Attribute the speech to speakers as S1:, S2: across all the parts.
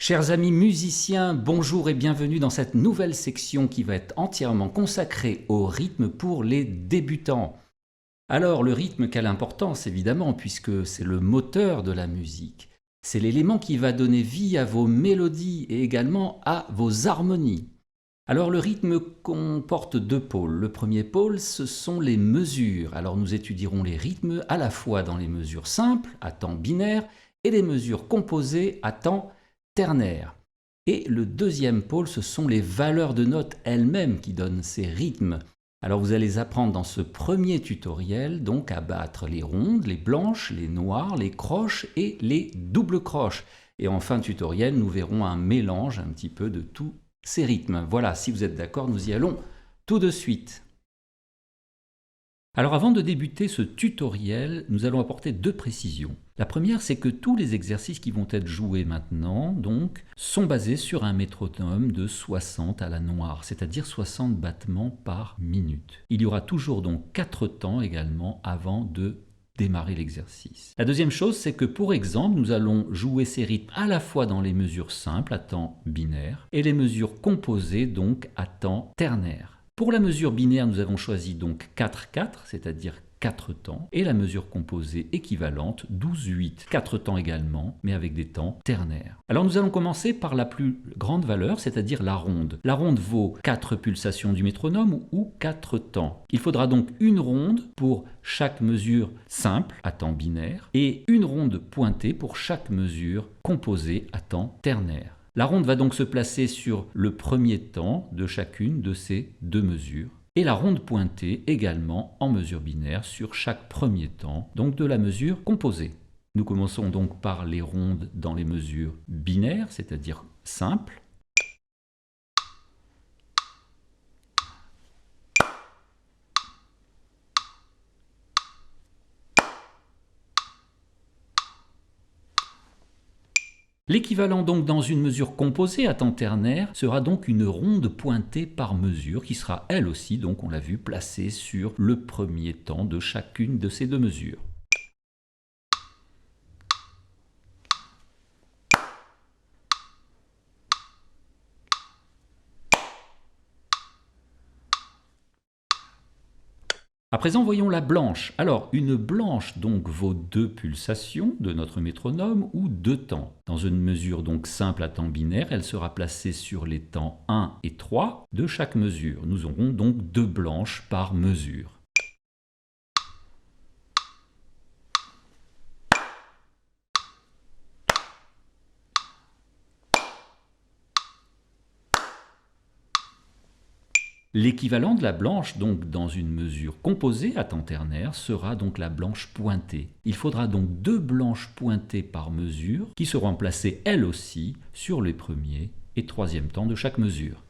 S1: Chers amis musiciens, bonjour et bienvenue dans cette nouvelle section qui va être entièrement consacrée au rythme pour les débutants. Alors le rythme, quelle importance évidemment, puisque c'est le moteur de la musique. C'est l'élément qui va donner vie à vos mélodies et également à vos harmonies. Alors le rythme comporte deux pôles. Le premier pôle, ce sont les mesures. Alors nous étudierons les rythmes à la fois dans les mesures simples, à temps binaire, et les mesures composées à temps ternaire. Et le deuxième pôle, ce sont les valeurs de notes elles-mêmes qui donnent ces rythmes. Alors vous allez apprendre dans ce premier tutoriel donc à battre les rondes, les blanches, les noires, les croches et les doubles croches. Et en fin de tutoriel, nous verrons un mélange un petit peu de tous ces rythmes. Voilà, si vous êtes d'accord, nous y allons tout de suite. Alors avant de débuter ce tutoriel, nous allons apporter deux précisions. La première, c'est que tous les exercices qui vont être joués maintenant donc, sont basés sur un métronome de 60 à la noire, c'est-à-dire 60 battements par minute. Il y aura toujours donc 4 temps également avant de démarrer l'exercice. La deuxième chose, c'est que pour exemple, nous allons jouer ces rythmes à la fois dans les mesures simples à temps binaire et les mesures composées donc à temps ternaire. Pour la mesure binaire, nous avons choisi donc 4-4, c'est-à-dire 4 temps, et la mesure composée équivalente 12-8, 4 temps également, mais avec des temps ternaires. Alors nous allons commencer par la plus grande valeur, c'est-à-dire la ronde. La ronde vaut 4 pulsations du métronome ou 4 temps. Il faudra donc une ronde pour chaque mesure simple à temps binaire et une ronde pointée pour chaque mesure composée à temps ternaire. La ronde va donc se placer sur le premier temps de chacune de ces deux mesures et la ronde pointée également en mesure binaire sur chaque premier temps, donc de la mesure composée. Nous commençons donc par les rondes dans les mesures binaires, c'est-à-dire simples. L'équivalent donc dans une mesure composée à temps ternaire sera donc une ronde pointée par mesure qui sera elle aussi, donc on l'a vu, placée sur le premier temps de chacune de ces deux mesures. À présent, voyons la blanche. Alors, une blanche donc vaut 2 pulsations de notre métronome ou 2 temps. Dans une mesure donc simple à temps binaire, elle sera placée sur les temps 1 et 3 de chaque mesure. Nous aurons donc 2 blanches par mesure. L'équivalent de la blanche, donc dans une mesure composée à temps ternaire, sera donc la blanche pointée. Il faudra donc 2 blanches pointées par mesure qui seront placées elles aussi sur les premiers et troisième temps de chaque mesure.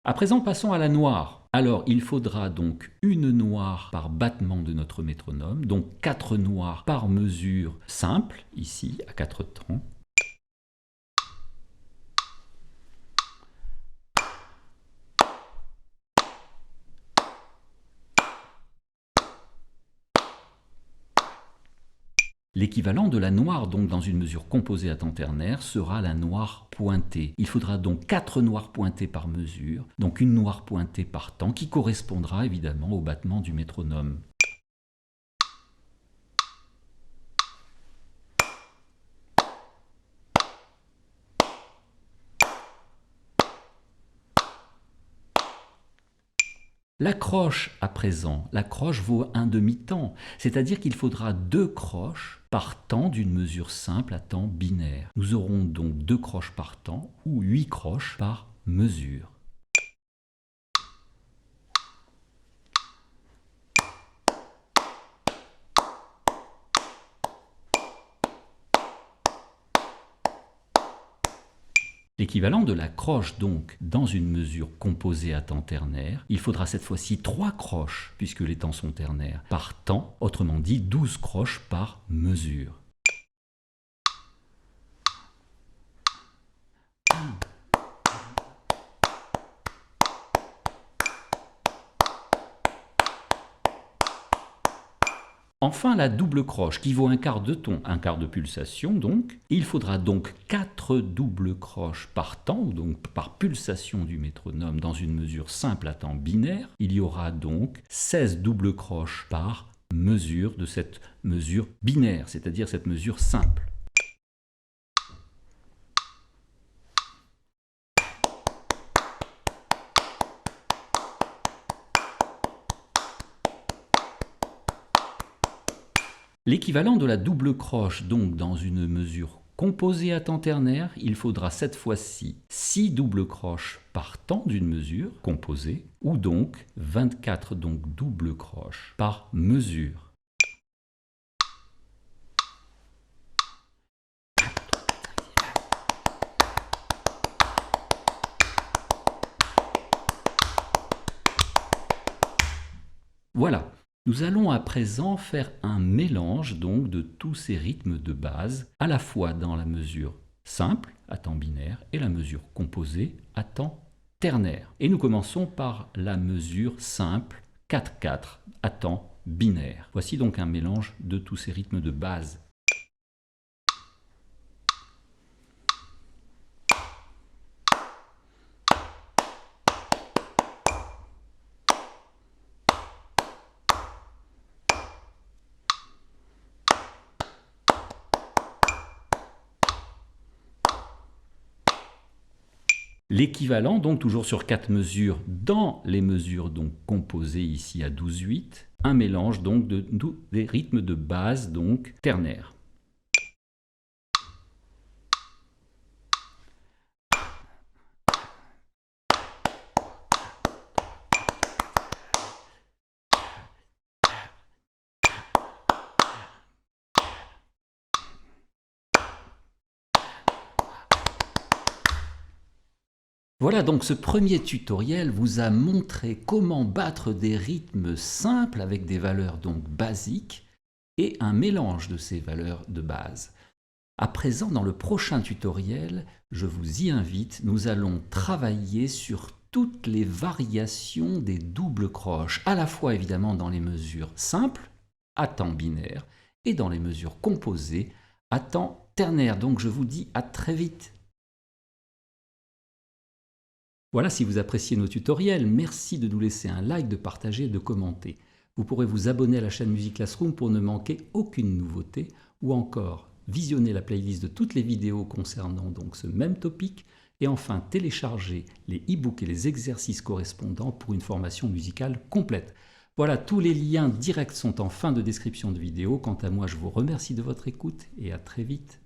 S1: À présent, passons à la noire. Alors, il faudra donc une noire par battement de notre métronome, donc 4 noirs par mesure simple, ici, à 4 temps. L'équivalent de la noire, donc dans une mesure composée à temps ternaire, sera la noire pointée. Il faudra donc 4 noirs pointés par mesure, donc une noire pointée par temps, qui correspondra évidemment au battement du métronome. La croche, à présent, la croche vaut un demi-temps, c'est-à-dire qu'il faudra 2 croches par temps d'une mesure simple à temps binaire. Nous aurons donc 2 croches par temps ou 8 croches par mesure. L'équivalent de la croche donc dans une mesure composée à temps ternaire, il faudra cette fois-ci 3 croches puisque les temps sont ternaires par temps, autrement dit 12 croches par mesure. Enfin, la double croche qui vaut un quart de ton, un quart de pulsation donc. Et il faudra donc 4 doubles croches par temps, ou donc par pulsation du métronome dans une mesure simple à temps binaire. Il y aura donc 16 doubles croches par mesure de cette mesure binaire, c'est-à-dire cette mesure simple. L'équivalent de la double croche, donc dans une mesure composée à temps ternaire, il faudra cette fois-ci 6 doubles croches par temps d'une mesure composée, ou donc 24 doubles croches par mesure. Voilà. Nous allons à présent faire un mélange donc de tous ces rythmes de base, à la fois dans la mesure simple, à temps binaire, et la mesure composée, à temps ternaire. Et nous commençons par la mesure simple, 4-4, à temps binaire. Voici donc un mélange de tous ces rythmes de base. L'équivalent, donc toujours sur 4 mesures, dans les mesures donc composées ici à 12/8, un mélange donc des rythmes de base donc ternaires. Voilà, donc ce premier tutoriel vous a montré comment battre des rythmes simples avec des valeurs donc basiques et un mélange de ces valeurs de base. À présent, dans le prochain tutoriel, je vous y invite, nous allons travailler sur toutes les variations des doubles croches, à la fois évidemment dans les mesures simples, à temps binaire, et dans les mesures composées, à temps ternaire. Donc je vous dis à très vite. Voilà, si vous appréciez nos tutoriels, merci de nous laisser un like, de partager et de commenter. Vous pourrez vous abonner à la chaîne Music Classroom pour ne manquer aucune nouveauté, ou encore visionner la playlist de toutes les vidéos concernant donc ce même topic, et enfin télécharger les e-books et les exercices correspondants pour une formation musicale complète. Voilà, tous les liens directs sont en fin de description de vidéo. Quant à moi, je vous remercie de votre écoute et à très vite.